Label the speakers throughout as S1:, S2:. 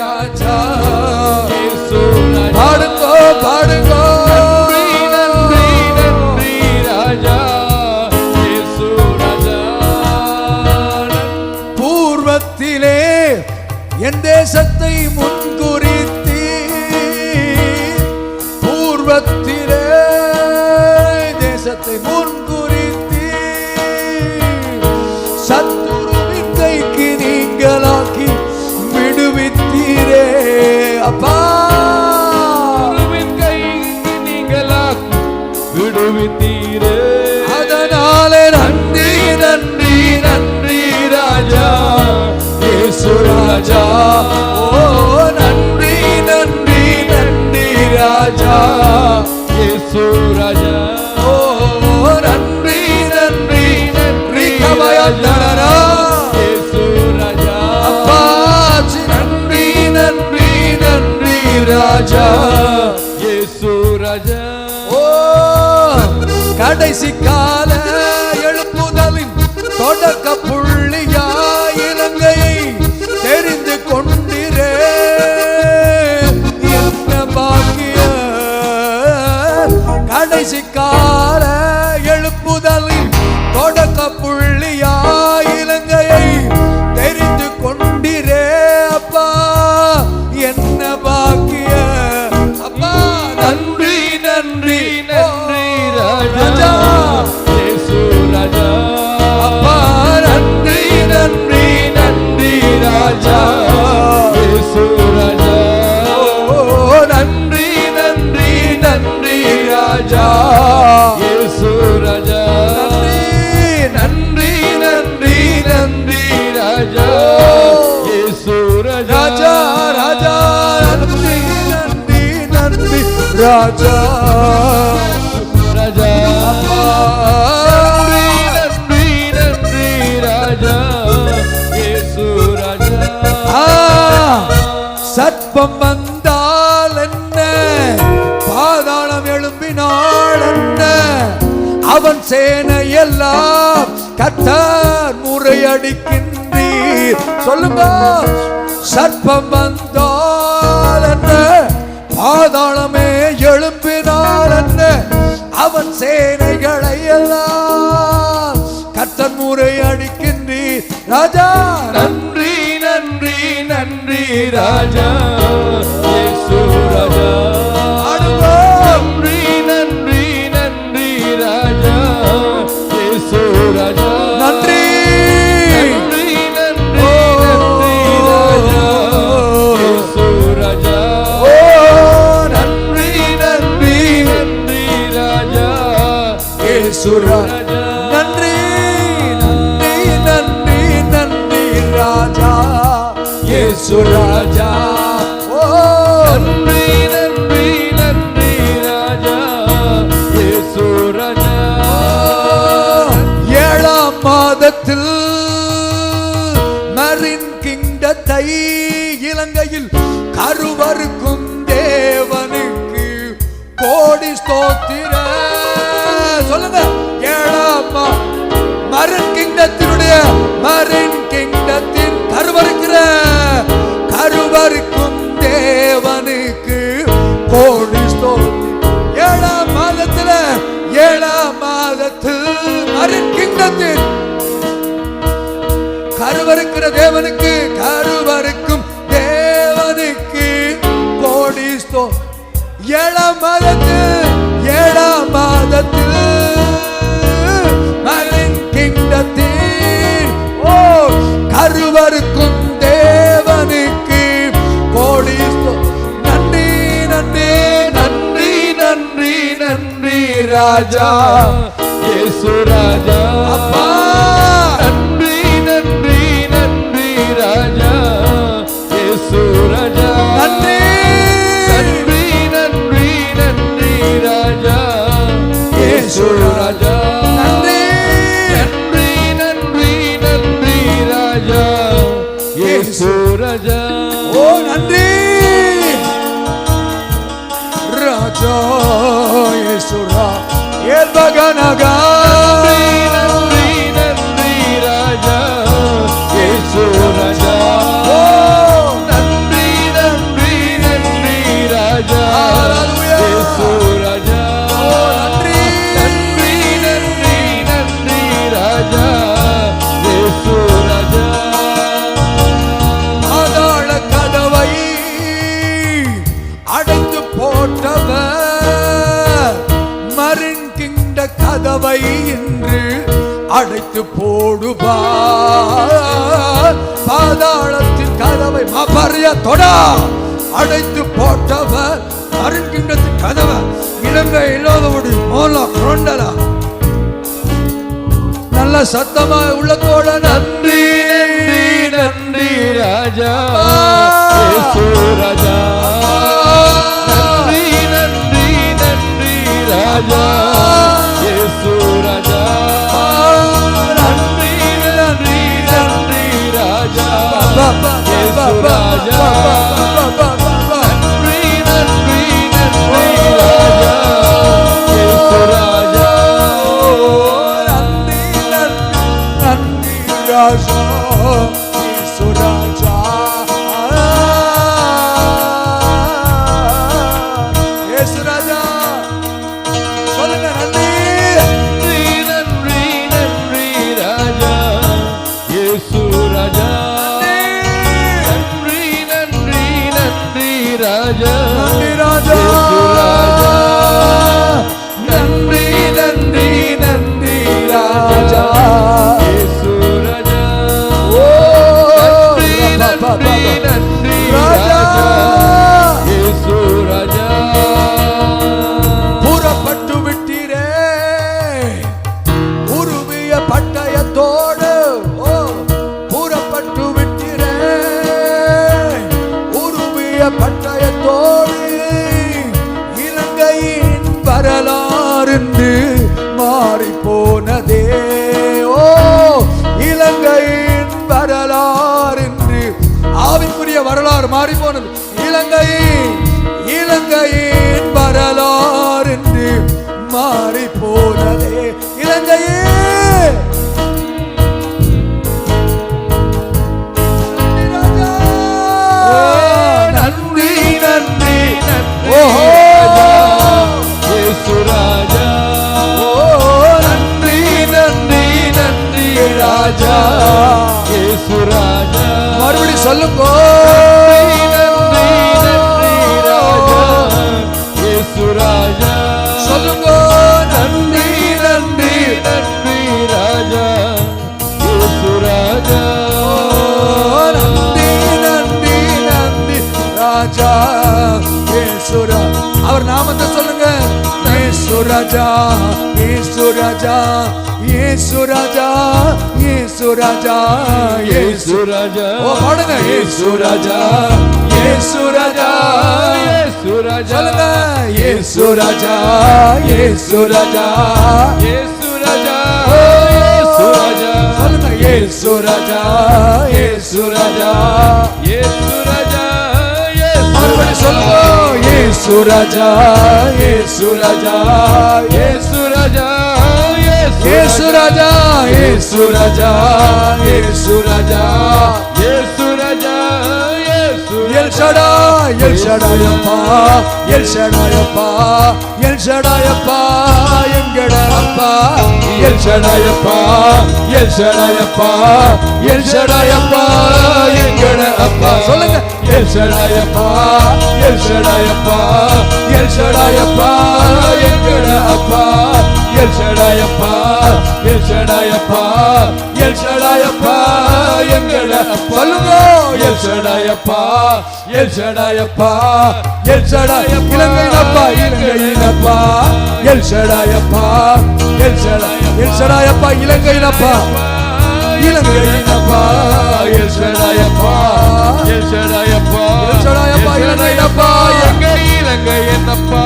S1: ராஜா இயேசு ராஜா பாடுங்கோ நன்றி நன்றி ராஜா இயேசு ராஜா பூர்வத்திலே என் தேசத்தை முன்குறித்தீ பூர்வத்திலே தேசத்தை முன்குறித்தீ சத்துருவின் கைக்கு நீங்களாக்கி விடுவித்தீரே அப்பா கைக்கு நீங்களாக்கி விடுவித்தீரே அதனாலே நன்றி நன்றி நன்றி ராஜா இயேசு ராஜா ஓ நன்றி நன்றி நன்றி ராஜா இயேசு ராஜா ஓ நன்றி நன்றி நன்றி கவயந்தரா இயேசு ராஜா அப்பா நன்றி நன்றி நன்றி ராஜா இயேசு ராஜா ஓ கடைசி கால எழுப்புதலின் தொடக்க புள்ளியா இலங்கையை தெரிந்து கொண்டிரே என்ன பாக்கிய கடைசி கால எழுப்புதலின் தொடக்க புள்ளியா இலங்கையை தெரிந்து கொண்டிரே அப்பா என்ன பாக்கிய அப்பா நன்றி நன்றி நன்றி ராஜா இயேசு ராஜா அப்பா நன்றி நன்றி நன்றி ராஜா இயேசு ராஜா ஓ நன்றி நன்றி நன்றி ராஜா இயேசு ராஜா நன்றி நன்றி நன்றி ராஜா இயேசு ராஜா ராஜா நன்றி நன்றி நன்றி ராஜா ராஜா நன்றி நன்றி ராஜா இயேசு ராஜா சர்ப்பம் வந்தால் என்ன பாதாளம் எழும்பினாள் என்ன அவன் சேனையெல்லாம் கர்த்தர் முறையடிக்கின்றீர் சொல்லுங்க சர்ப்பம் வந்தால் என்ன பாதாளமே எழும்பினாள் என்ன அவன் சேனைகளை எல்லாம் கர்த்தர் முறையடிக்கின்றீர் ராஜா நன்றி நன்றி நன்றி ராஜா இயேசு ராஜா நன்றி நன்றி நன்றி ராஜா இயேசு ராஜா நன்றி நன்றி நன்றி நன்றி ராஜா இயேசு ராஜா ஓ நன்றி நன்றி நன்றி ராஜா இயேசு ராஜா நன்றி நன்றி நன்றி நன்றி ராஜா இயேசு ராஜா ஓ நன்றி நன்றி நன்றி ராஜா இயேசு ராஜா ஏழாம் மாதத்தில் மரின் கிங்டத்தை இலங்கையில் கருவறுக்கும் தேவனுக்கு கோடி ஸ்தோத்திர சொல்லுங்க ஏழாம் மரின் கிங்டத்தினுடைய மரின் கிங்டத்தின் கருவறுக்கும் தேவனுக்கு கோடி ஸ்தோத்திரம் ஏழாம் மாதத்தில் மரின் கிங்டத்தின் கருவறுக்கிற தேவனுக்கு கருவறுக்கும் தேவனுக்கு கோடி ஸ்தோத்திரம் ஏழாம் மாதத்தில் மரின் கிங்டத்தின் ஓ கருவறுக்கும் தேவனுக்கு கோடி நன்றி நன்றி நன்றி நன்றி நன்றி ராஜா இயேசு ராஜா அப்பா நன்றி நன்றி நன்றி ராஜா இயேசு ராஜா நன்றி நன்றி நன்றி நன்றி ராஜா இயேசு ராஜா நன்றி நன்றி நன்றி நன்றி ராஜா இயேசு ராஜா ஓ நன்றி ராஜா இயேசு ராஜா ஏற்பகனகா நன்றி நன்றி ராஜா இயேசு ராஜா ஓ நன்றி அடைத்து போடுவார். பாதாளத்தின் கதவை தொடா அடைத்து போட்டவர் அருண்கிண்டத்தின் கதவை இலங்கை இல்லாதபடி மோலா கொண்டலா. நல்ல சத்தமா உள்ளத்தோட நன்றி நன்றி ராஜா ராஜா நன்றி நன்றி நன்றி ராஜா ராஜா நன்றி நன்றி நன்றி ராஜா ராஜா நன்றி நன்றி நன்றி ராஜா ராஜா நன்றி நன்றி ராஜா ராஜா இயேசு ராஜா சொல்லுங்க நன்றி நன்றி நன்றி ராஜா இயேசு ராஜா நன்றி நன்றி நன்றி ராஜா நன்றி ராஜா நன்றி நன்றி நன்றி ராஜா இயேசு ராஜா ஓ நன்றி நன்றி ராஜா இயேசு ராஜா புறப்பட்டு விட்டீரே உருவிய பட்டயத்தோடு ஓ புறப்பட்டு விட்டீரே உருவிய பட்டயத்தோடு இலங்கையின் வரலாறு மாறி போனதே ஓ இலங்கையின் வரலாறு ஆவிக்குரிய வரலாறு மாறி போனது. இலங்கையின் வரலாறு மாறி போனதே இலங்கையே நன்றி நன்றி ஓஹோ ராஜா ஓ நன்றி நன்றி நன்றி ராஜா இயேசு ராஜா மறுபடி சொல்லுங்க நன்றி நன்றி ராஜா இயேசு ராஜா சொல்லுங்க நன்றி நன்றி நன்றி ராஜா இயேசு ராஜா நன்றி நன்றி நன்றி ராஜா இயேசு ராஜா அவர் நாமத்தை சொல்லுங்க இயேசு ராஜா இயேசு ராஜா இயேசு ராஜா இயேசு ராஜா இயேசு ராஜா ஓ பாடுங்க இயேசு ராஜா இயேசு ராஜா இயேசு ராஜா சொல்லுங்க இயேசு ராஜா இயேசு ராஜா இயேசு ராஜா இயேசு ராஜா சொல்லுங்க இயேசு ராஜா இயேசு ராஜா இயேசு ராஜா மறுபடி சொல்லுங்க இயேசு ராஜா இயேசு ராஜா இயேசு ராஜா இயேசு ராஜா இயேசு ராஜா இயேசு ராஜா இயேசு ராஜா இயேசு எல் ஷடாய் எல் ஷடாயப்பா எல் ஷடாயப்பா எல் ஷடாயப்பா எங்கட அப்பா எல் ஷடாயப்பா எல் ஷடாயப்பா எல் ஷடாயப்பா எங்கட அப்பா சொல்லுங்க எல் ஷடாயப்பா எல் ஷடாயப்பா எல் ஷடாயப்பா எங்கட அப்பா எல் ஷடாயப்பா எல் ஷடாயப்பா எல் ஷடாயப்பா எங்கட சொல்லுங்க எல் ஷடாயப்பா எல் ஷடாயப்பா எல் ஷடாயப்பா இலங்கையினப்பா இலங்கையினப்பா எல் ஷடாயப்பா எல் ஷடாயப்பா இலங்கையினப்பா இலங்கையினப்பா எல் ஷடாயப்பா எல் ஷடாயப்பா எல் ஷடாயப்பா இலங்கையினப்பா எங்க இலங்கையினப்பா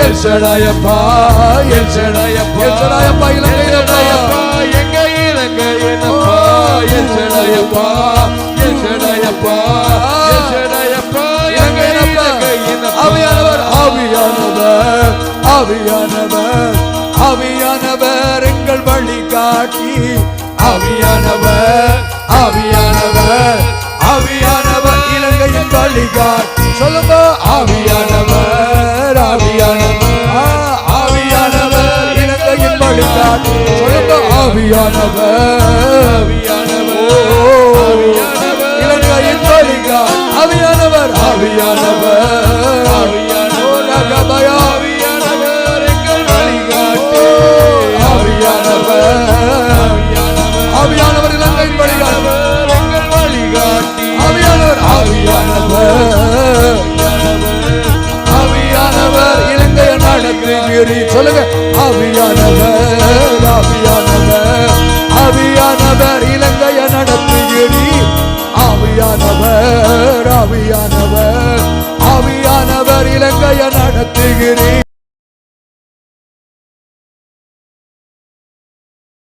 S1: எல் ஷடாயப்பா எல் ஷடாயப்பா எல் ஷடாயப்பா இலங்கையினப்பா எங்க இலங்கையினப்பா எல் ஷடாயப்பா எல் ஷடாயப்பா எல் ஷடாயப்பா இலங்கையினப்பா ஆவியானவர் ஆவியானவர் ஆவியானவர் ஆவியானவர் எங்கள் வழிகாட்டி ஆவியானவர் ஆவியானவர் ஆவியானவர் இலங்கையின் வழிகாட்டி சொல்லுங்க ஆவியானவர் ஆவியானவர் ஆவியானவர் இலங்கையின் வழிகாட்டி சொல்லுங்க ஆவியானவர் ஆவியானவர் இலங்கையின் வழிகாட்டி ஆவியானவர் ஆவியானவர் ஆவியானவர் எங்கள் வழிகாட்டி ஆவியானவர் நடத்துகிறீர். சொல்லுங்க, ஆவியானவர், ஆவியானவர், ஆவியானவர் இலங்கையை நடத்துகிறீர். ஆவியானவர், ஆவியானவர், ஆவியானவர் இலங்கையை